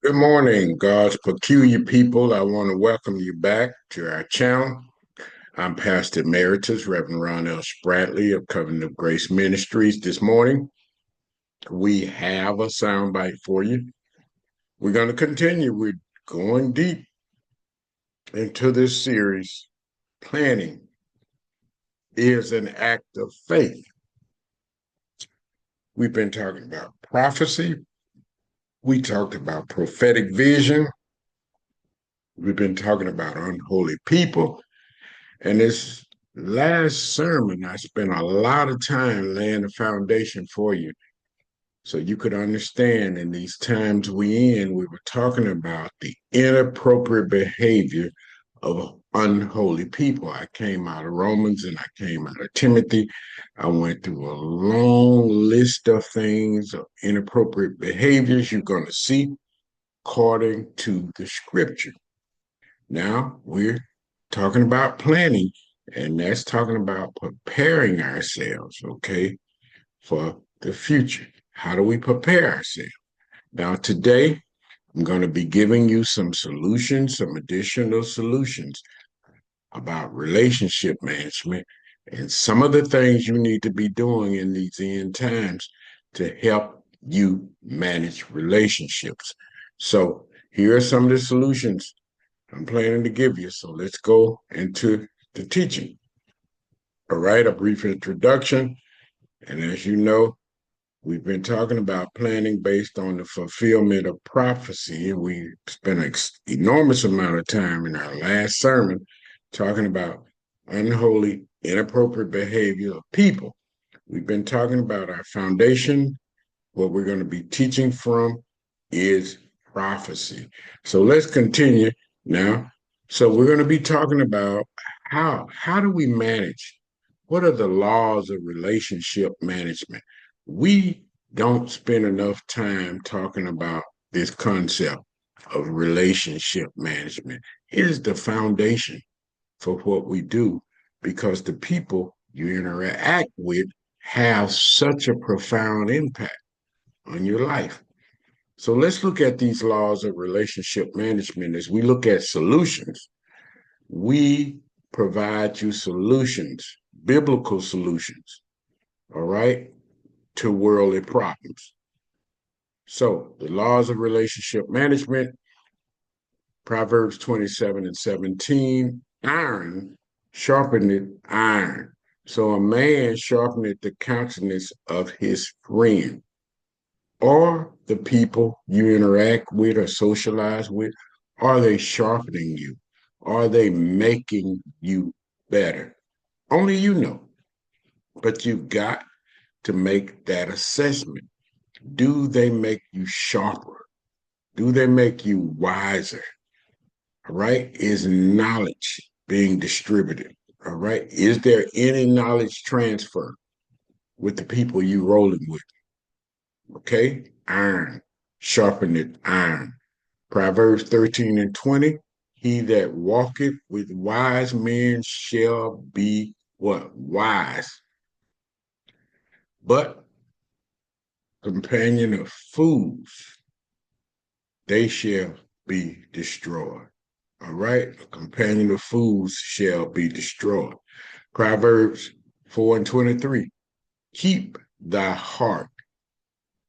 Good morning, God's peculiar people. I want to welcome you back to our channel. I'm Pastor Emeritus, Reverend Ron L. Spratley of Covenant of Grace Ministries. This morning, we have a soundbite for you. We're going to continue. We're going deep into this series. Planning is an act of faith. We've been talking about prophecy. We talked about prophetic vision. We've been talking about unholy people. And this last sermon, I spent a lot of time laying the foundation for you so you could understand in these times we were talking about the inappropriate behavior of unholy people. I came out of Romans and I came out of Timothy. I went through a long list of things, of inappropriate behaviors you're going to see according to the scripture. Now we're talking about planning, and that's talking about preparing ourselves, okay, for the future. How do we prepare ourselves? Now, today, I'm going to be giving you some solutions, some additional solutions about relationship management and some of the things you need to be doing in these end times to help you manage relationships. So, here are some of the solutions I'm planning to give you. So let's go into the teaching. All right, a brief introduction. And as you know, we've been talking about planning based on the fulfillment of prophecy. And we spent an enormous amount of time in our last sermon talking about unholy, inappropriate behavior of people. We've been talking about our foundation. What we're going to be teaching from is prophecy. So let's continue now. So we're going to be talking about how do we manage? What are the laws of relationship management? We don't spend enough time talking about this concept of relationship management. It is the foundation for what we do because the people you interact with have such a profound impact on your life. So let's look at these laws of relationship management. As we look at solutions, we provide you solutions, biblical solutions, all right, to worldly problems. So the laws of relationship management, Proverbs 27:17, iron sharpeneth iron. So a man sharpeneth the countenance of his friend. Are the people you interact with or socialize with, are they sharpening you? Are they making you better? Only you know, but you've got to make that assessment. Do they make you sharper? Do they make you wiser? All right. Is knowledge being distributed? All right. Is there any knowledge transfer with the people you rolling with? Okay. Iron, sharpeneth iron. Proverbs 13:20. He that walketh with wise men shall be what? Wise. But companion of fools, they shall be destroyed. All right? A companion of fools shall be destroyed. Proverbs 4:23. Keep thy heart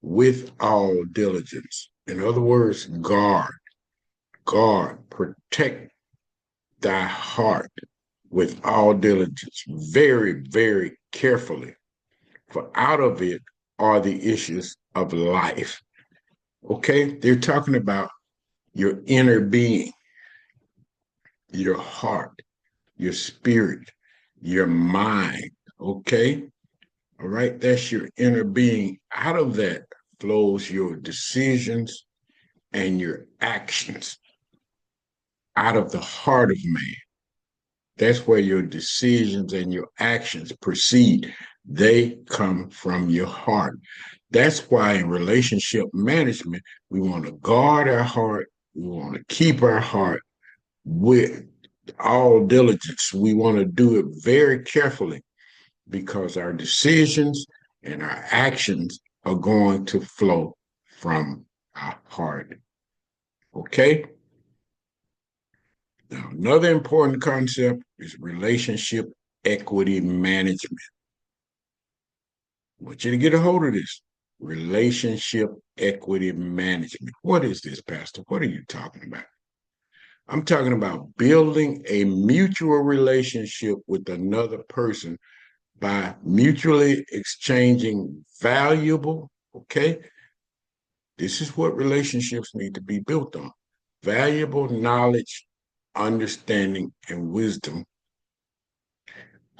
with all diligence. In other words, guard, protect thy heart with all diligence, very, very carefully, for out of it are the issues of life. Okay? They're talking about your inner being, your heart, your spirit, your mind. Okay? All right? That's your inner being. Out of that flows your decisions and your actions out of the heart of man. That's where your decisions and your actions proceed. They come from your heart. That's why in relationship management, we want to guard our heart. We want to keep our heart with all diligence. We want to do it very carefully because our decisions and our actions are going to flow from our heart. Okay? Now, another important concept is relationship equity management. I want you to get a hold of this. Relationship equity management. What is this, Pastor? What are you talking about? I'm talking about building a mutual relationship with another person by mutually exchanging valuable, okay? This is what relationships need to be built on: valuable knowledge, understanding, and wisdom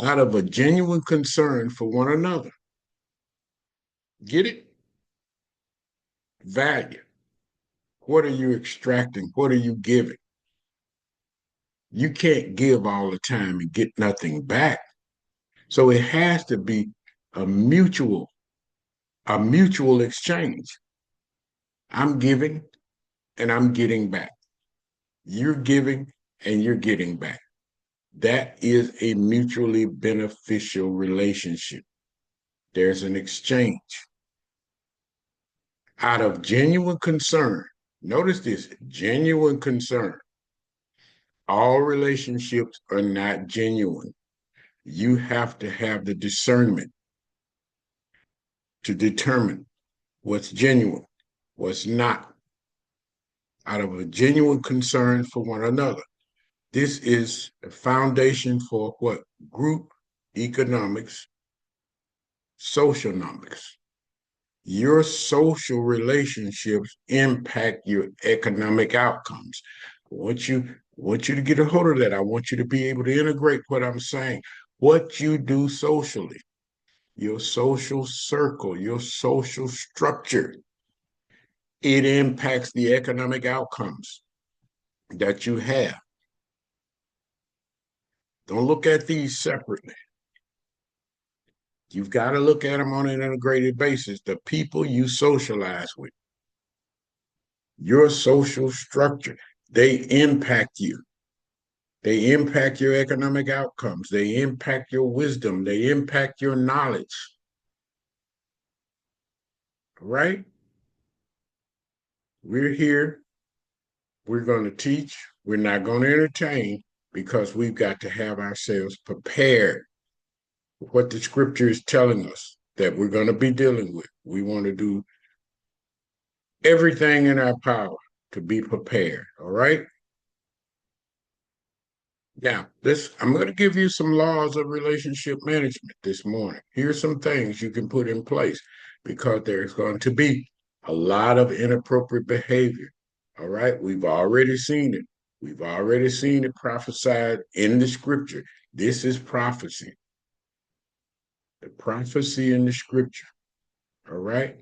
out of a genuine concern for one another. Get it? Value. What are you extracting? What are you giving? You can't give all the time and get nothing back. So it has to be a mutual, a mutual exchange. I'm giving and I'm getting back. You're giving and you're getting back. That is a mutually beneficial relationship. There's an exchange out of genuine concern. Notice this: genuine concern. All relationships are not genuine. You have to have the discernment to determine what's genuine, what's not, out of a genuine concern for one another. This is a foundation for what? Group economics, socionomics. Your social relationships impact your economic outcomes. I want you to get a hold of that. I want you to be able to integrate what I'm saying. What you do socially, your social circle, your social structure, it impacts the economic outcomes that you have. Don't look at these separately. You've got to look at them on an integrated basis. The people you socialize with, your social structure, they impact you. They impact your economic outcomes. They impact your wisdom. They impact your knowledge. Right? We're here. We're going to teach. We're not going to entertain, because we've got to have ourselves prepared for what the scripture is telling us that we're going to be dealing with. We want to do everything in our power to be prepared. All right? Now, I'm going to give you some laws of relationship management this morning. Here's some things you can put in place, because there's going to be a lot of inappropriate behavior. All right? We've already seen it. We've already seen it prophesied in the scripture. This is prophecy. The prophecy in the scripture. All right?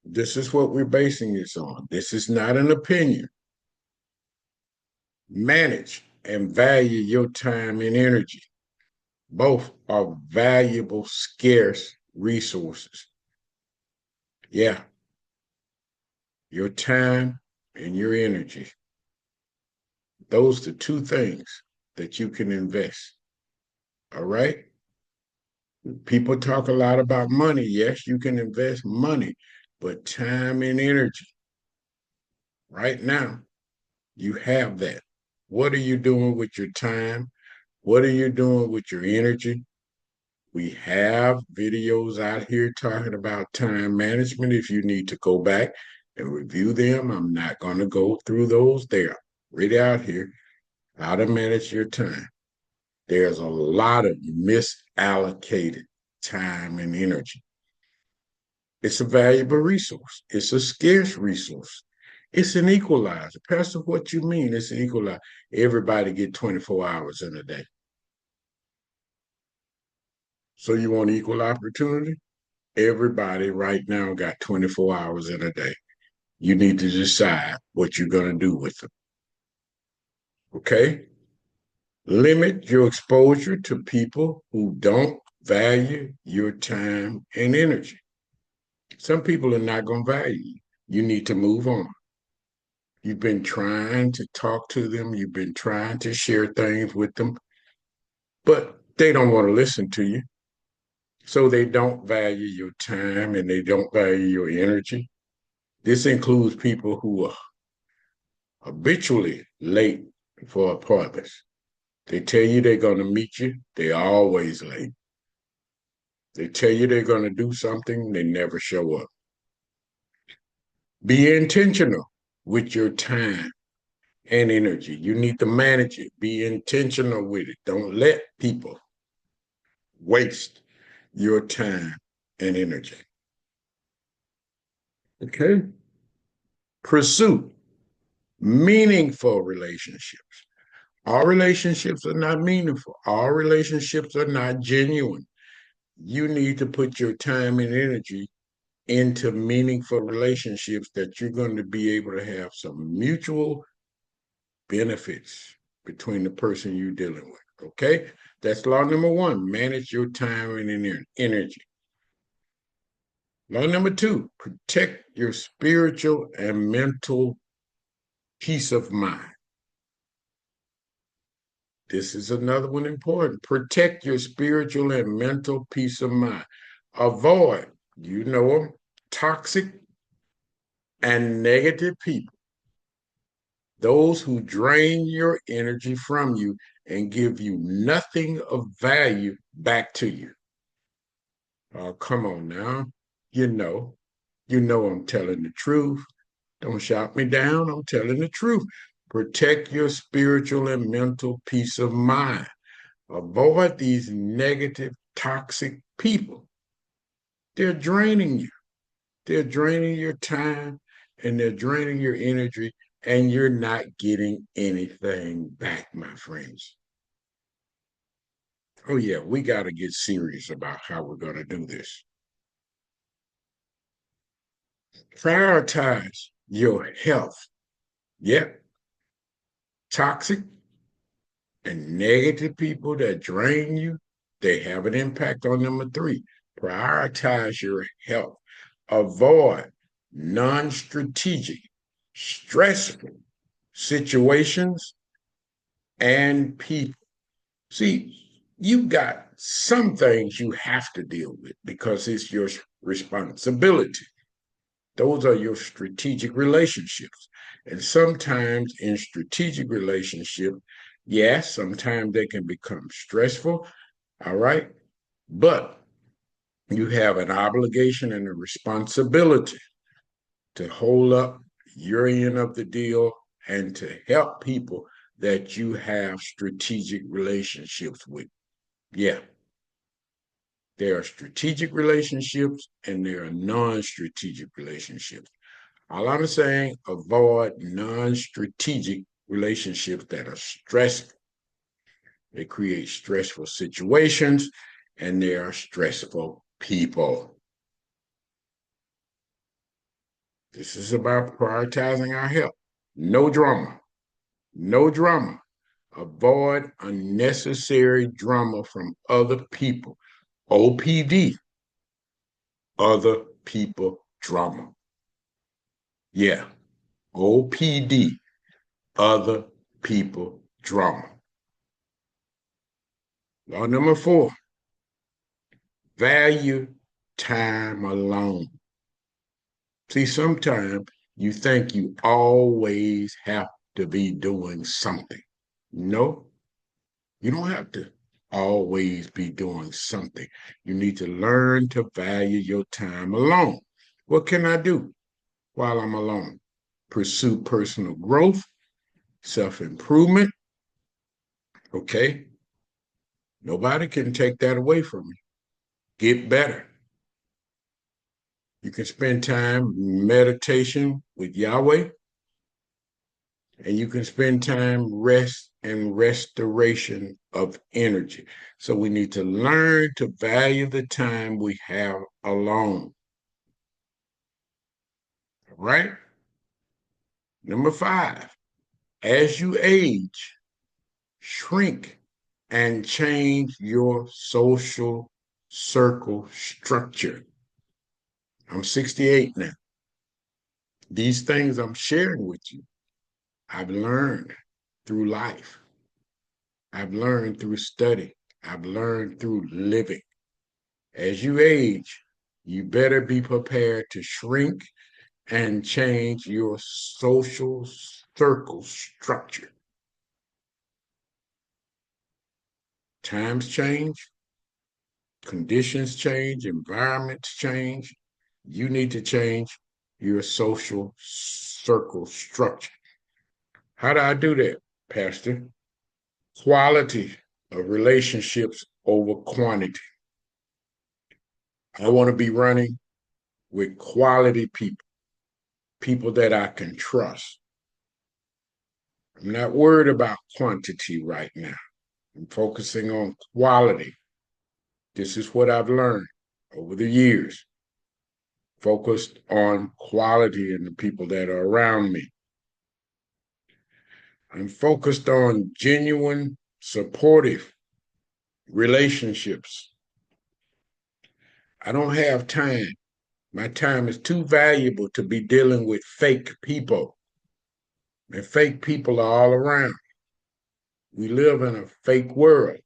This is what we're basing this on. This is not an opinion. Manage and value your time and energy. Both are valuable, scarce resources. Yeah, your time and your energy. Those are two things that you can invest. All right? People talk a lot about money. Yes, you can invest money, but time and energy. Right now, you have that. What are you doing with your time? What are you doing with your energy? We have videos out here talking about time management. If you need to go back and review them, I'm not going to go through those. They're really out here. How to manage your time. There's a lot of misallocated time and energy. It's a valuable resource. It's a scarce resource. It's an equalizer. Pastor, what you mean it's an equalizer? Everybody get 24 hours in a day. So you want equal opportunity? Everybody right now got 24 hours in a day. You need to decide what you're going to do with them. Okay? Limit your exposure to people who don't value your time and energy. Some people are not going to value you. You need to move on. You've been trying to talk to them, you've been trying to share things with them, but they don't want to listen to you. So they don't value your time and they don't value your energy. This includes people who are habitually late for appointments. They tell you they're going to meet you, they're always late. They tell you they're going to do something, they never show up. Be intentional with your time and energy. You need to manage it. Be intentional with it. Don't let people waste your time and energy. Okay? Pursue meaningful relationships. All relationships are not meaningful. All relationships are not genuine. You need to put your time and energy into meaningful relationships that you're going to be able to have some mutual benefits between the person you're dealing with. Okay? That's law number one. Manage your time and energy. Law number two, protect your spiritual and mental peace of mind. This is another one important. Protect your spiritual and mental peace of mind. Avoid, you know them, toxic and negative people, those who drain your energy from you and give you nothing of value back to you. Oh, come on now. You know, you know I'm telling the truth. Don't shout me down. I'm telling the truth. Protect your spiritual and mental peace of mind. Avoid these negative, toxic people. They're draining you. They're draining your time and they're draining your energy, and you're not getting anything back, my friends. Oh, yeah, we got to get serious about how we're going to do this. Prioritize your health. Yep, toxic and negative people that drain you, they have an impact on number three. Prioritize your health. Avoid non-strategic, stressful situations and people. See, you got some things you have to deal with because it's your responsibility. Those are your strategic relationships. And sometimes in strategic relationship, yes, sometimes they can become stressful, all right? But you have an obligation and a responsibility to hold up your end of the deal and to help people that you have strategic relationships with. Yeah, there are strategic relationships and there are non-strategic relationships. All I'm saying, avoid non-strategic relationships that are stressful. They create stressful situations and they are stressful people. This is about prioritizing our health. No drama. No drama. Avoid unnecessary drama from other people. OPD, other people drama. Yeah, OPD, other people drama. Law number four, value time alone. See, sometimes you think you always have to be doing something. No, you don't have to always be doing something. You need to learn to value your time alone. What can I do while I'm alone? Pursue personal growth, self improvement. Okay. Nobody can take that away from you. Get better. You can spend time meditation with Yahweh, and you can spend time rest and restoration of energy. So we need to learn to value the time we have alone. Right? Number five, as you age, shrink and change your social circle structure. I'm 68 now. These things I'm sharing with you, I've learned through life. I've learned through study. I've learned through living. As you age, you better be prepared to shrink and change your social circle structure. Times change, conditions change, environments change. You need to change your social circle structure. How do I do that, Pastor? Quality of relationships over quantity. I want to be running with quality people, people that I can trust. I'm not worried about quantity right now. I'm focusing on quality. This is what I've learned over the years. Focused on quality and the people that are around me. I'm focused on genuine, supportive relationships. I don't have time. My time is too valuable to be dealing with fake people. And fake people are all around. We live in a fake world.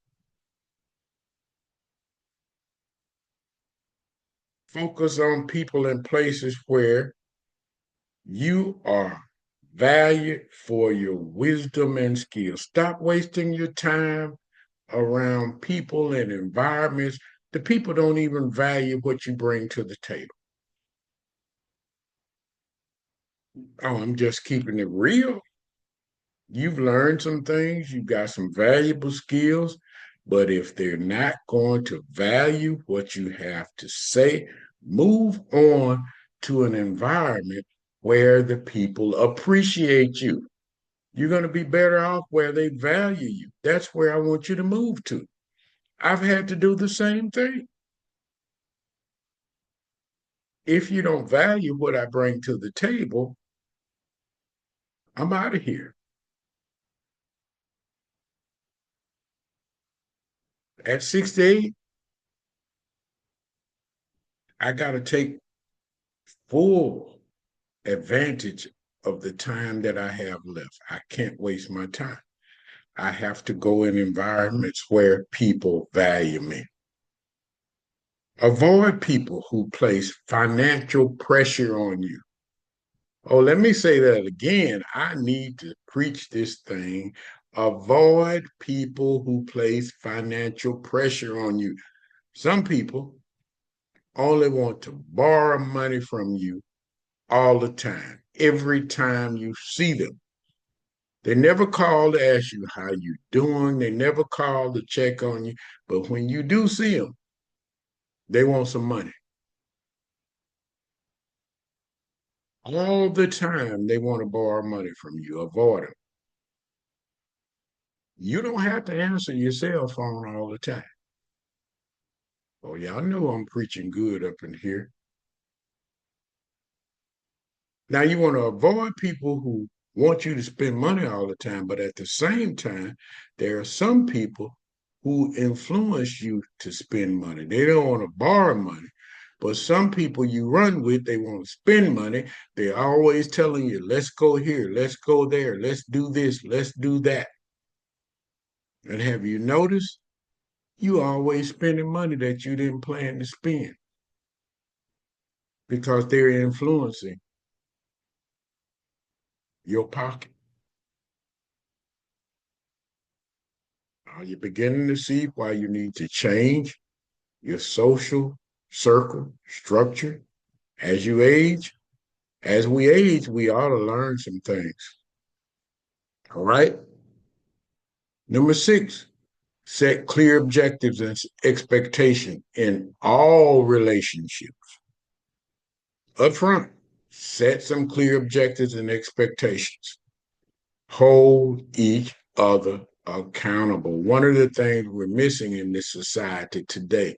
Focus on people and places where you are valued for your wisdom and skill. Stop wasting your time around people and environments. The people don't even value what you bring to the table. Oh, I'm just keeping it real. You've learned some things, you've got some valuable skills, but if they're not going to value what you have to say, move on to an environment where the people appreciate you. You're going to be better off where they value you. That's where I want you to move to. I've had to do the same thing. If you don't value what I bring to the table, I'm out of here. At 68, I got to take full advantage of the time that I have left. I can't waste my time. I have to go in environments where people value me. Avoid people who place financial pressure on you. Oh, let me say that again. I need to preach this thing. Avoid people who place financial pressure on you. Some people only want to borrow money from you all the time, every time you see them. They never call to ask you how you doing. They never call to check on you. But when you do see them, they want some money. All the time they want to borrow money from you. Avoid them. You don't have to answer your cell phone all the time. Oh, y'all know I'm preaching good up in here. Now you want to avoid people who want you to spend money all the time, but at the same time, there are some people who influence you to spend money. They don't want to borrow money, but some people you run with, they want to spend money. They're always telling you, let's go here, let's go there, let's do this, let's do that. And have you noticed? You always spending money that you didn't plan to spend because they're influencing your pocket. Are you beginning to see why you need to change your social circle structure as you age? As we age, we ought to learn some things. All right. Number 6, set clear objectives and expectation in all relationships. Up front, set some clear objectives and expectations. Hold each other accountable. One of the things we're missing in this society today,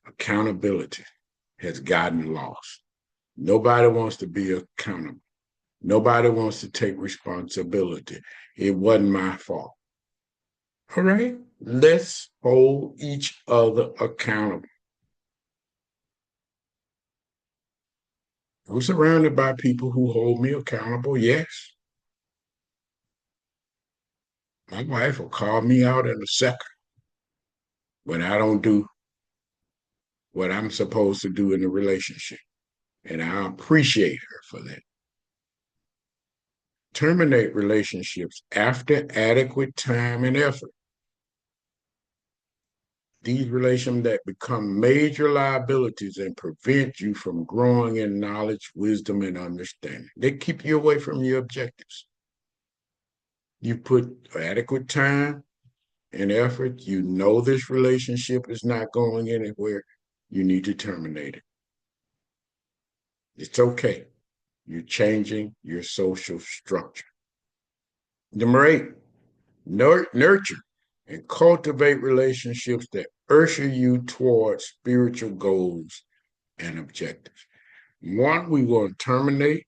accountability, has gotten lost. Nobody wants to be accountable. Nobody wants to take responsibility. It wasn't my fault. All right, let's hold each other accountable. I'm surrounded by people who hold me accountable, yes. My wife will call me out in a second when I don't do what I'm supposed to do in the relationship. and I appreciate her for that. Terminate relationships after adequate time and effort. These relationships that become major liabilities and prevent you from growing in knowledge, wisdom, and understanding. They keep you away from your objectives. You put adequate time and effort. You know this relationship is not going anywhere. You need to terminate it. It's okay. You're changing your social structure. Number 8, nurture and cultivate relationships that usher you towards spiritual goals and objectives. One, we want to terminate,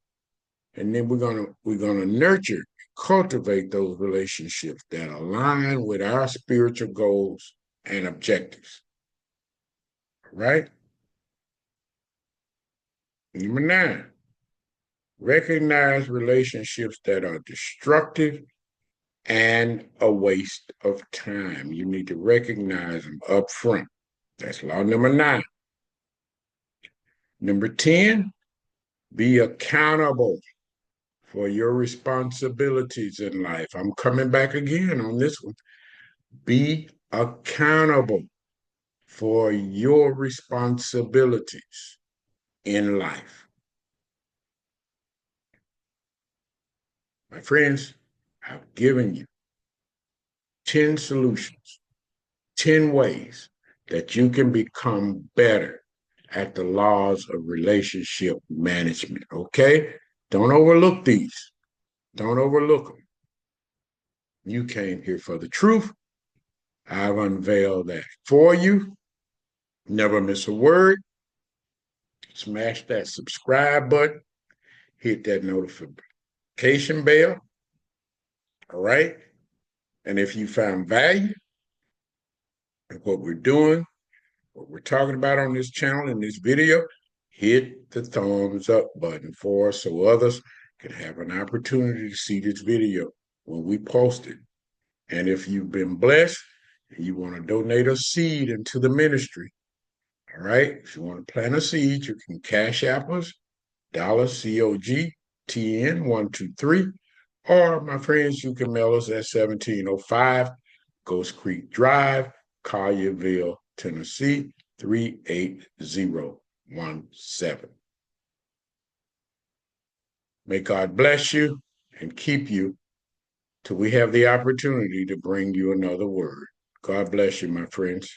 and then we're gonna nurture, cultivate those relationships that align with our spiritual goals and objectives. Right? Number 9, recognize relationships that are destructive and a waste of time. You need to recognize them up front. That's law number 9. Number 10, be accountable for your responsibilities in life. I'm coming back again on this one. Be accountable for your responsibilities in life. My friends, I've given you 10 solutions, 10 ways that you can become better at the laws of relationship management. Okay? Don't overlook these. Don't overlook them. You came here for the truth. I've unveiled that for you. Never miss a word. Smash that subscribe button. Hit that notification bell. All right? And if you found value in what we're doing, what we're talking about on this channel in this video, hit the thumbs up button for us so others can have an opportunity to see this video when we post it. And if you've been blessed and you want to donate a seed into the ministry, all right, if you want to plant a seed, you can cash app us, $COGTN123, or my friends, you can mail us at 1705 Ghost Creek Drive, Collierville, Tennessee, 38017. May God bless you and keep you till we have the opportunity to bring you another word. God bless you, my friends.